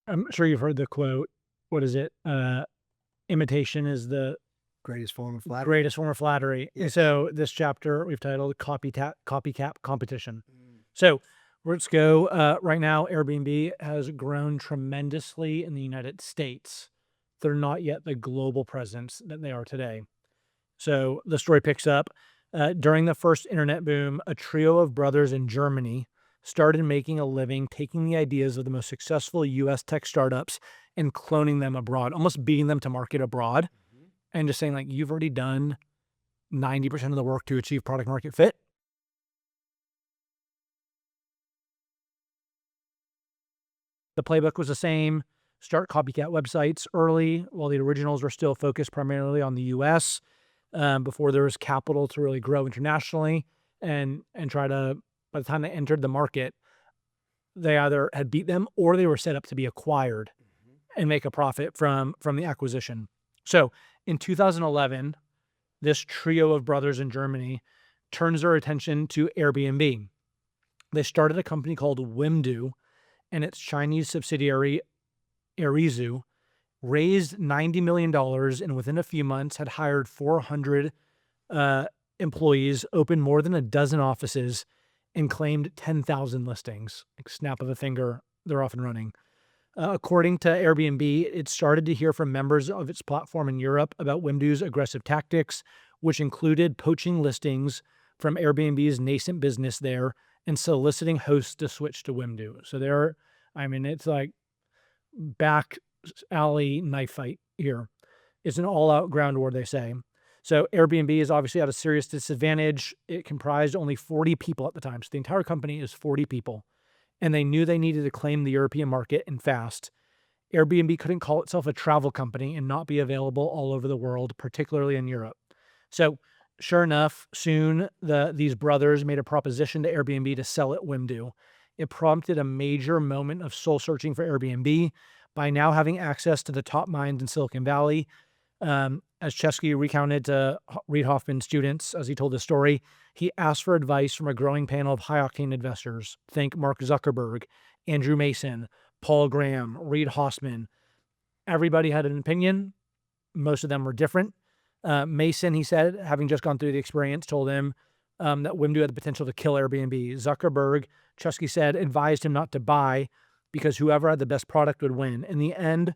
I'm sure you've heard the quote. What is it? Imitation is the Greatest form of flattery. greatest form of flattery. Yeah. So this chapter we've titled Copycat Competition. Mm. So let's go. Right now, Airbnb has grown tremendously in the United States. They're not yet the global presence that they are today. So the story picks up. During the first internet boom, a trio of brothers in Germany started making a living taking the ideas of the most successful US tech startups and cloning them abroad, almost beating them to market abroad, Mhm. and just saying, like, you've already done 90% of the work to achieve product market fit. The playbook was the same. Start copycat websites early while the originals were still focused primarily on the US, before there was capital to really grow internationally and try to, by the time they entered the market, they either had beat them or they were set up to be acquired Mhm. and make a profit from the acquisition. So in 2011, this trio of brothers in Germany turns their attention to Airbnb. They started a company called Wimdu, and its Chinese subsidiary Arizu raised $90 million dollars and within a few months had hired 400 uh, employees, opened more than a dozen offices, and claimed 10,000 listings. Like snap of a finger, they're off and running. According to Airbnb, it started to hear from members of its platform in Europe about Wimdu's aggressive tactics, which included poaching listings from Airbnb's nascent business there and soliciting hosts to switch to Wimdu. So there, I mean, it's like back alley knife fight here. It's an all-out ground war, they say. So Airbnb is obviously at a serious disadvantage. It comprised only 40 people at the time. So the entire company is 40 people. And they knew they needed to claim the European market and fast. Airbnb couldn't call itself a travel company and not be available all over the world, particularly in Europe. So sure enough, soon these brothers made a proposition to Airbnb to sell it Wimdu. It prompted a major moment of soul searching for Airbnb. By now having access to the top minds in Silicon Valley, as Chesky recounted to Reid Hoffman's students as he told the story, he asked for advice from a growing panel of high octane investors. Think Mark Zuckerberg, Andrew Mason, Paul Graham, Reid Hoffman. Everybody had an opinion. Most of them were different. Mason, he said, having just gone through the experience, told him that Wimdu had the potential to kill Airbnb. Zuckerberg, Chesky said, advised him not to buy because whoever had the best product would win. In the end,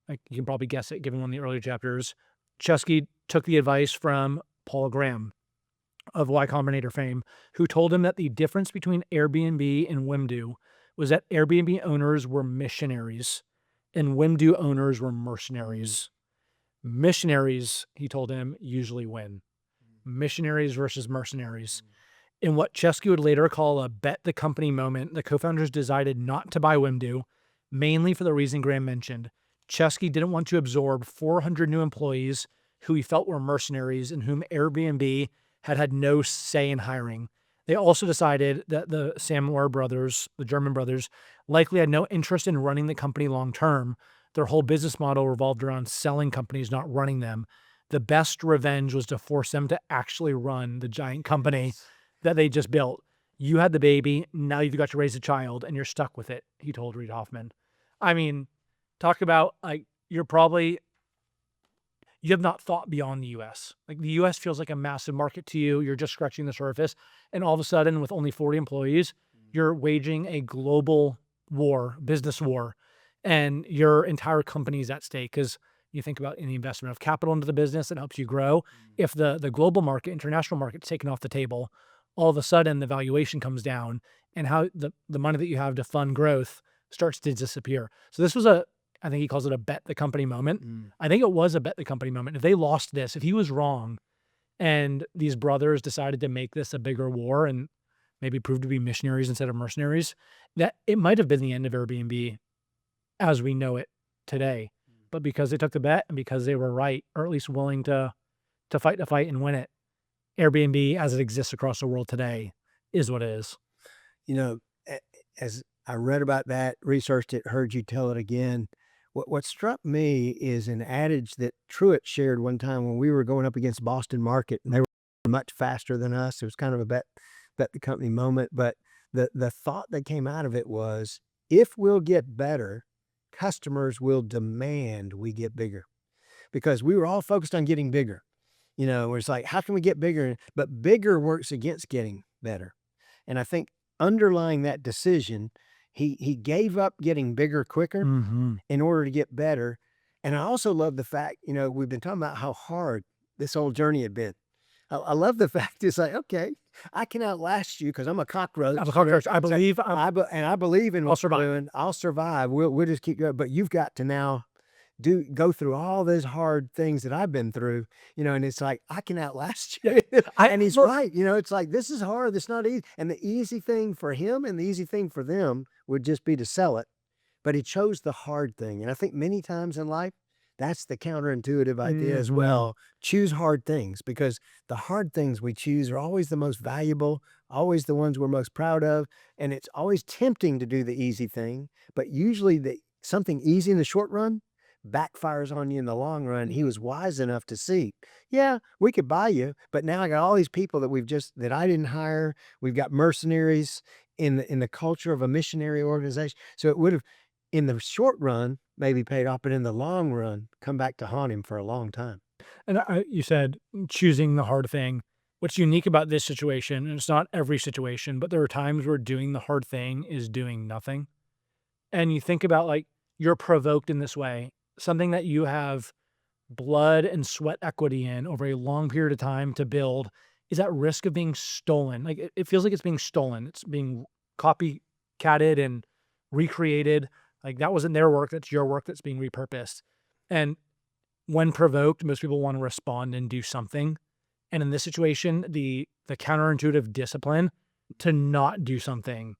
like you can probably guess it, given one of the earlier chapters, Chesky took the advice from Paul Graham of Y Combinator fame, who told him that the difference between Airbnb and Wimdu was that Airbnb owners were missionaries and Wimdu owners were Mm. mercenaries. Missionaries, he told him, usually win. Missionaries versus mercenaries. Mm. In what Chesky would later call a bet the company moment, the co-founders decided not to buy Wimdu, mainly for the reason Graham mentioned. Chesky didn't want to absorb 400 new employees who he felt were mercenaries and whom Airbnb had had no say in hiring. They also decided that the Samwer brothers, the German brothers, likely had no interest in running the company long term. Their whole business model revolved around selling companies, not running them. The best revenge was to force them to actually run the giant company Yes. that they just built. You had the baby, now you've got to raise a child, and you're stuck with it, he told Reid Hoffman. I mean, talk about like you have not thought beyond the US. Like the US feels like a massive market to you. You're just scratching the surface. And all of a sudden, with only 40 employees, Mm. you're waging a global war, business war, and your entire company is at stake because you think about any investment of capital into the business that helps you grow. Mm. If the global market, international market's taken off the table, all of a sudden the valuation comes down and how the money that you have to fund growth starts to disappear. So this was I think he calls it a bet the company moment. Mm. I think it was a bet the company moment. If they lost this, if he was wrong and these brothers decided to make this a bigger war and maybe prove to be missionaries instead of mercenaries, that it might have been the end of Airbnb as we know it today. Mm. But because they took the bet and because they were right, or at least willing to fight the fight and win it, Airbnb as it exists across the world today is what it is. You know, as I read about that, researched it, heard you tell it again, what struck me is an adage that Truett shared one time when we were going up against Boston Market, and they were much faster than us. It was kind of a bet the company moment, but the thought that came out of it was, if we'll get better, customers will demand we get bigger because we were all focused on getting bigger. Where it's like, how can we get bigger? But bigger works against getting better. And I think underlying that decision, he gave up getting bigger quicker Mhm. in order to get better. And I also love the fact, we've been talking about how hard this whole journey had been. I love the fact it's like, okay, I can outlast you because I'm a cockroach. I'm a cockroach. I So believe and I believe in I'll what survive. we're doing. I'll survive. We'll just keep going. But you've got to now go through all those hard things that I've been through, and it's like, I can outlast Yeah, you. I And he's look, right. It's like, this is hard. It's not easy. And the easy thing for him and the easy thing for them would just be to sell it. But he chose the hard thing. And I think many times in life, that's the counterintuitive idea as Mhm. well. Choose hard things because the hard things we choose are always the most valuable, always the ones we're most proud of. And it's always tempting to do the easy thing. But usually something easy in the short run backfires on you in the long run. He was wise enough to see, yeah, we could buy you, but now I got all these people that I didn't hire. We've got mercenaries in the culture of a missionary organization. So it would have, in the short run, maybe paid off, but in the long run, come back to haunt him for a long time. And you said choosing the hard thing. What's unique about this situation, and it's not every situation, but there are times where doing the hard thing is doing nothing. And you think about, like, you're provoked in this way, something that you have blood and sweat equity in over a long period of time to build is at risk of being stolen. Like, it feels like it's being stolen. It's being copycatted and recreated. Like, that wasn't their work. That's your work that's being repurposed. And when provoked, most people want to respond and do something. And in this situation, the counterintuitive discipline to not do something,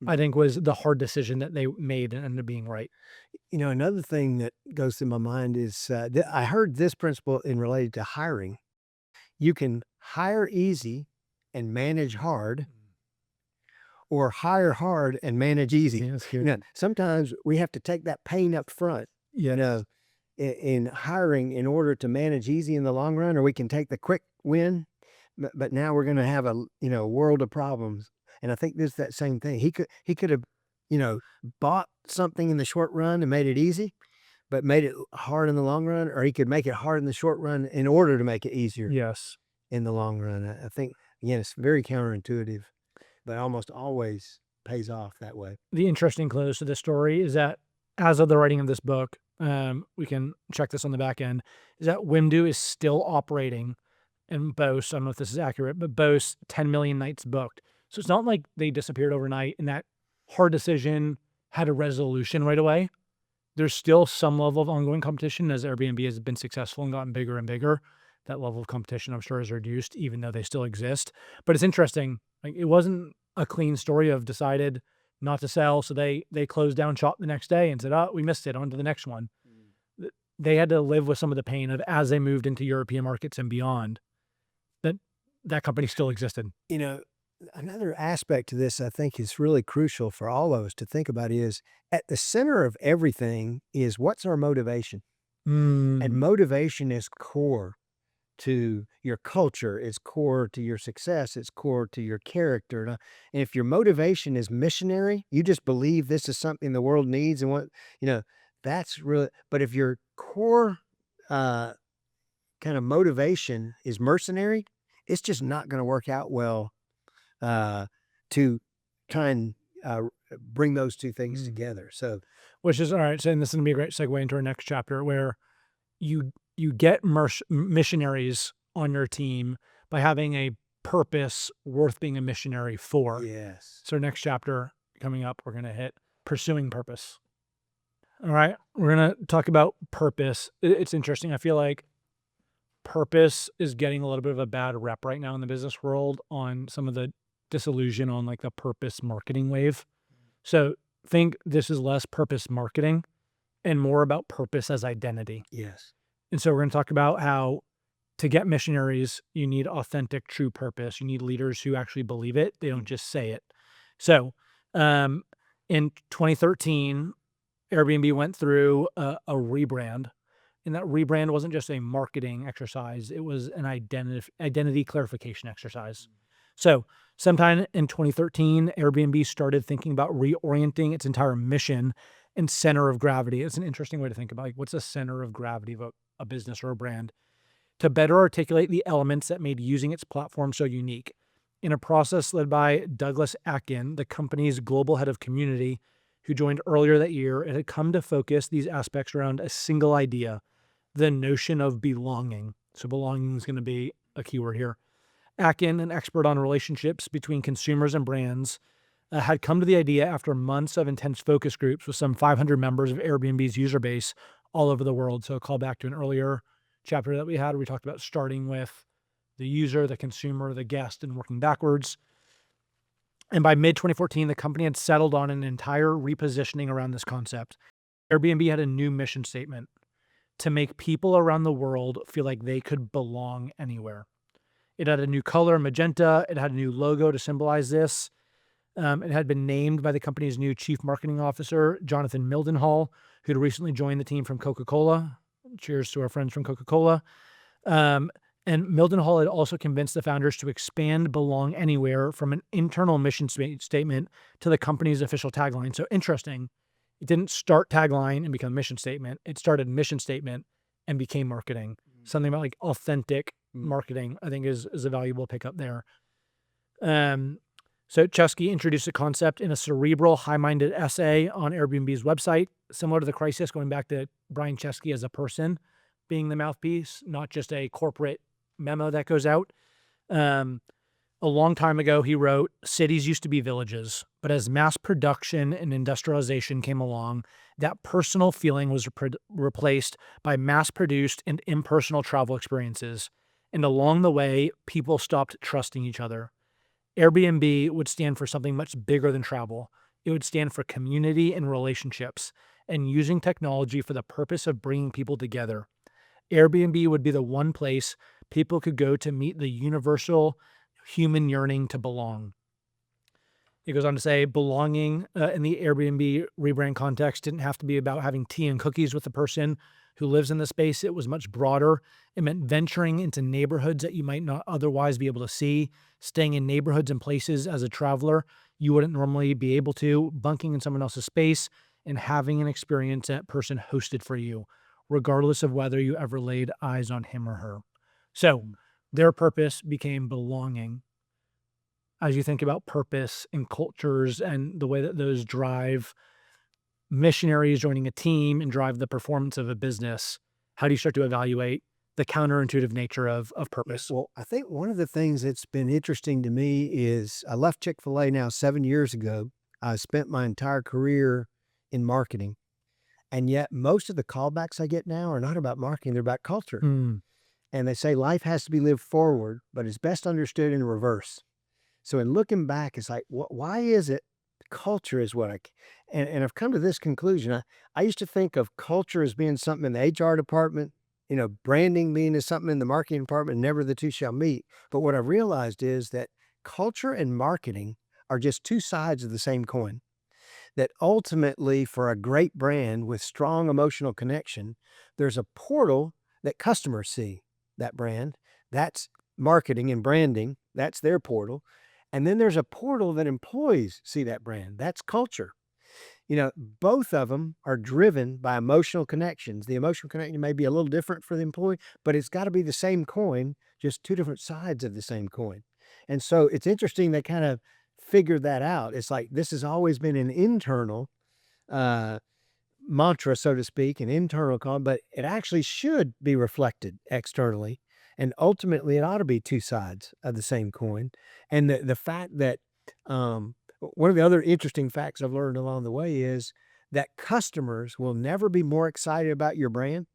I think, was the hard decision that they made and ended up being right. Another thing that goes through my mind is I heard this principle in related to hiring. You can hire easy and manage hard, or hire hard and manage easy. Yeah, that's good. Sometimes we have to take that pain up front, Yes. in hiring in order to manage easy in the long run, or we can take the quick win. But now we're going to have a world of problems. And I think this that same thing. He could have, you know, bought something in the short run and made it easy, but made it hard in the long run, or he could make it hard in the short run in order to make it easier Yes. in the long run. I think, again, it's very counterintuitive, but almost always pays off that way. The interesting close to this story is that as of the writing of this book, we can check this on the back end, is that Wimdu is still operating and boasts, I don't know if this is accurate, but boasts 10 million nights booked. So it's not like they disappeared overnight and that hard decision had a resolution right away. There's still some level of ongoing competition as Airbnb has been successful and gotten bigger and bigger. That level of competition, I'm sure, is reduced, even though they still exist. But it's interesting. Like, it wasn't a clean story of decided not to sell, so they closed down shop the next day and said, "Oh, we missed it. On to the next one." They had to live with some of the pain of as they moved into European markets and beyond. That that company still existed. You know, Another aspect to this I think is really crucial for all of us to think about is at the center of everything is what's our motivation? And Mm. motivation is core to your culture, it's core to your success, it's core to your character. And if your motivation is missionary, you just believe this is something the world needs and you know, that's really, but if your core uh, kind of motivation is mercenary, it's just not going to work out well uh, to try and bring those two things Mm. together. So, Which is all right. So, and this is gonna be a great segue into our next chapter where you get missionaries on your team by having a purpose worth being a missionary for. yes. So next chapter coming up, we're gonna hit pursuing purpose. All right, we're gonna talk about purpose. It's interesting. I feel like purpose is getting a little bit of a bad rep right now in the business world on some of the disillusion on like the purpose marketing wave. So think this is less purpose marketing and more about purpose as identity. Yes. And so we're going to talk about how to get missionaries, you need authentic, true purpose. You need leaders who actually believe it. They don't just say it. So um, in 2013, Airbnb went through a rebrand. And that rebrand wasn't just a marketing exercise, it was an identity clarification exercise. So sometime in 2013, Airbnb started thinking about reorienting its entire mission and center of gravity. It's an interesting way to think about, like, what's the center of gravity of a business or a brand, to better articulate the elements that made using its platform so unique. In a process led by Douglas Atkin, the company's global head of community, who joined earlier that year, it had come to focus these aspects around a single idea, the notion of belonging. So belonging is going to be a keyword here. Atkin, an expert on relationships between consumers and brands, had come to the idea after months of intense focus groups with some 500 members of Airbnb's user base all over the world. So a call back to an earlier chapter that we had where we talked about starting with the user, the consumer, the guest, and working backwards. And by mid-2014, the company had settled on an entire repositioning around this concept. Airbnb had a new mission statement: to make people around the world feel like they could belong anywhere. It had a new color, magenta. It had a new logo to symbolize this. It had been named by the company's new chief marketing officer, Jonathan Mildenhall, who'd recently joined the team from Coca-Cola. Cheers to our friends from Coca-Cola. And Mildenhall had also convinced the founders to expand Belong Anywhere from an internal mission statement to the company's official tagline. So interesting. It didn't start tagline and become mission statement. It started mission statement and became marketing. Something about like authentic marketing, I think is a valuable pickup there. So Chesky introduced the concept in a cerebral, high-minded essay on Airbnb's website, similar to the crisis, going back to Brian Chesky as a person being the mouthpiece, not just a corporate memo that goes out. A long time ago, he wrote, cities used to be villages, but as mass production and industrialization came along, that personal feeling was replaced by mass-produced and impersonal travel experiences. And along the way, people stopped trusting each other. Airbnb would stand for something much bigger than travel. It would stand for community and relationships, and using technology for the purpose of bringing people together. Airbnb would be the one place people could go to meet the universal human yearning to belong. He goes on to say, belonging in the Airbnb rebrand context didn't have to be about having tea and cookies with the person who lives in the space. It was much broader. It meant venturing into neighborhoods that you might not otherwise be able to see, staying in neighborhoods and places as a traveler you wouldn't normally be able to, bunking in someone else's space, and having an experience that person hosted for you, regardless of whether you ever laid eyes on him or her. So their purpose became belonging. As you think about purpose and cultures and the way that those drive missionaries joining a team and drive the performance of a business, how do you start to evaluate the counterintuitive nature of purpose? Well, I think one of the things that's been interesting to me is I left Chick-fil-A now 7 years ago. I spent my entire career in marketing, and yet most of the callbacks I get now are not about marketing, they're about culture. Mm, And they say life has to be lived forward, but it's best understood in reverse. So in looking back, it's like, why is it culture is what and I've come to this conclusion. I used to think of culture as being something in the HR department, branding being as something in the marketing department, never the two shall meet. But what I've realized is that culture and marketing are just two sides of the same coin. That ultimately, for a great brand with strong emotional connection, there's a portal that customers see that brand. That's marketing and branding. That's their portal. And then there's a portal that employees see that brand. That's culture. Both of them are driven by emotional connections. The emotional connection may be a little different for the employee, but it's got to be the same coin, just two different sides of the same coin. And so it's interesting they kind of figured that out. It's like this has always been an internal mantra, so to speak, an internal con, but it actually should be reflected externally. And ultimately, it ought to be two sides of the same coin. And the fact that one of the other interesting facts I've learned along the way is that customers will never be more excited about your brand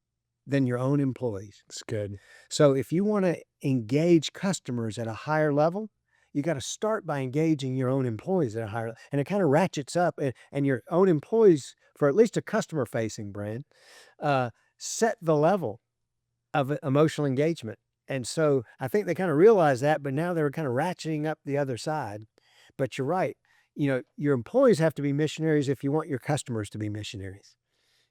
than your own employees. it's good. So if you want to engage customers at a higher level, you got to start by engaging your own employees at a higher level. And it kind of ratchets up, and your own employees, for at least a customer facing brand, set the level of emotional engagement. And so I think they kind of realized that, but now they're kind of ratcheting up the other side. But you're right. Your employees have to be missionaries if you want your customers to be missionaries,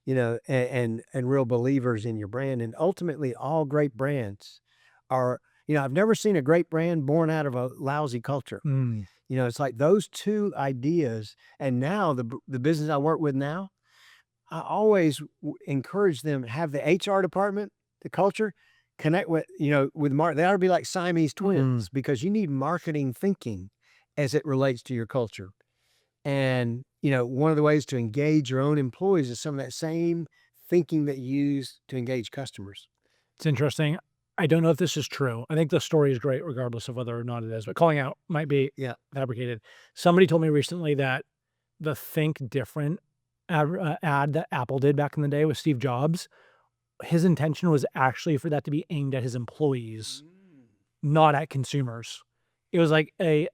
and real believers in your brand. And ultimately, all great brands are, I've never seen a great brand born out of a lousy culture. Mm, It's like those two ideas. And now the business I work with now, I always encourage them, have the HR department, the culture, connect with, with they ought to be like Siamese twins because you need marketing thinking as it relates to your culture. And, one of the ways to engage your own employees is some of that same thinking that you use to engage customers. It's interesting. I don't know if this is true. I think the story is great regardless of whether or not it is, but calling out might be Yeah. fabricated. Somebody told me recently that the Think Different ad that Apple did back in the day with Steve Jobs, his intention was actually for that to be aimed at his employees, not at consumers. It was like a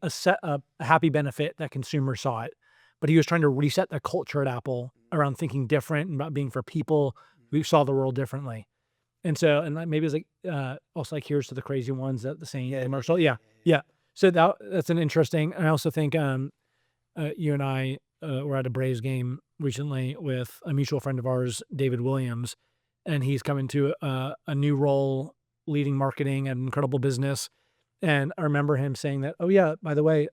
happy benefit that consumers saw it, but he was trying to reset the culture at Apple around thinking different and about being for people who saw the world differently. And so, and like maybe it's like also like here's to the crazy ones that the same commercial. Yeah. So that's an interesting. I also think you and I were at a Braves game recently with a mutual friend of ours, David Williams, and he's coming to a new role leading marketing and incredible business. And I remember him saying that, oh yeah, by the way,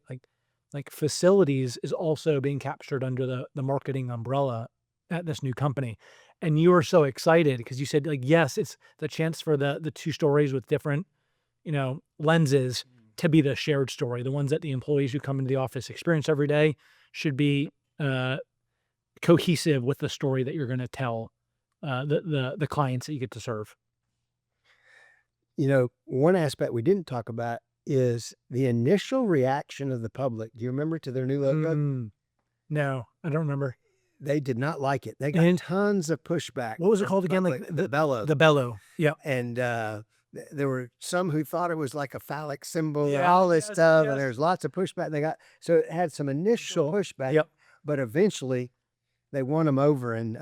like facilities is also being captured under the marketing umbrella at this new company. And you were so excited because you said like, yes, it's the chance for the two stories with different, lenses to be the shared story. The ones that the employees who come into the office experience every day should be cohesive with the story that you're going to tell the clients that you get to serve. One aspect we didn't talk about is the initial reaction of the public. Do you remember to their new logo? No, I don't remember. They did not like it. They got tons of pushback. What was it called again? Like the bellow. The bellow. Yeah. And there were some who thought it was like a phallic symbol and Yeah, all this yes, stuff. yes. And there's lots of pushback. So it had some initial pushback. Yep. But eventually they won them over. And,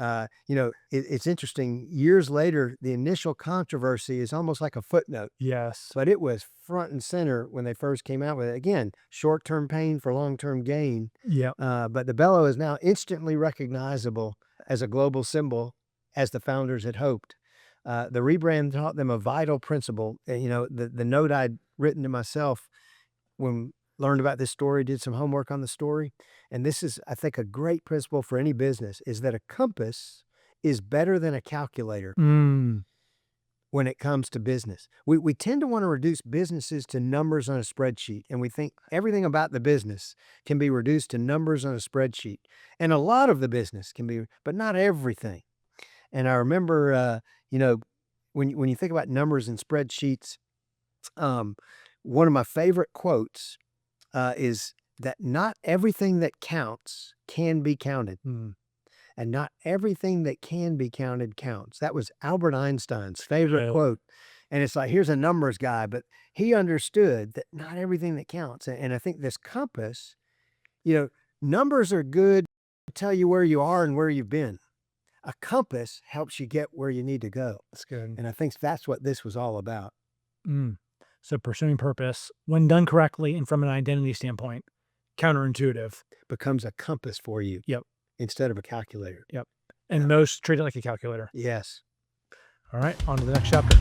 it's interesting. Years later, the initial controversy is almost like a footnote. Yes. But it was front and center when they first came out with it. Again, short-term pain for long-term gain. Yeah. But the bellow is now instantly recognizable as a global symbol, as the founders had hoped. The rebrand taught them a vital principle. The note I'd written to myself when learned about this story, did some homework on the story, and this is, I think, a great principle for any business, is that a compass is better than a calculator when it comes to business. We tend to want to reduce businesses to numbers on a spreadsheet, and we think everything about the business can be reduced to numbers on a spreadsheet. And a lot of the business can be, but not everything. And I remember, when you think about numbers and spreadsheets, one of my favorite quotes is that not everything that counts can be counted. And not everything that can be counted counts. That was Albert Einstein's favorite quote. And it's like, here's a numbers guy, but he understood that not everything that counts. And I think this compass, numbers are good to tell you where you are and where you've been. A compass helps you get where you need to go. That's good. And I think that's what this was all about. So pursuing purpose, when done correctly and from an identity standpoint, counterintuitive. Becomes a compass for you. Yep. Instead of a calculator. Yep. And most treat it like a calculator. Yes. All right, on to the next chapter.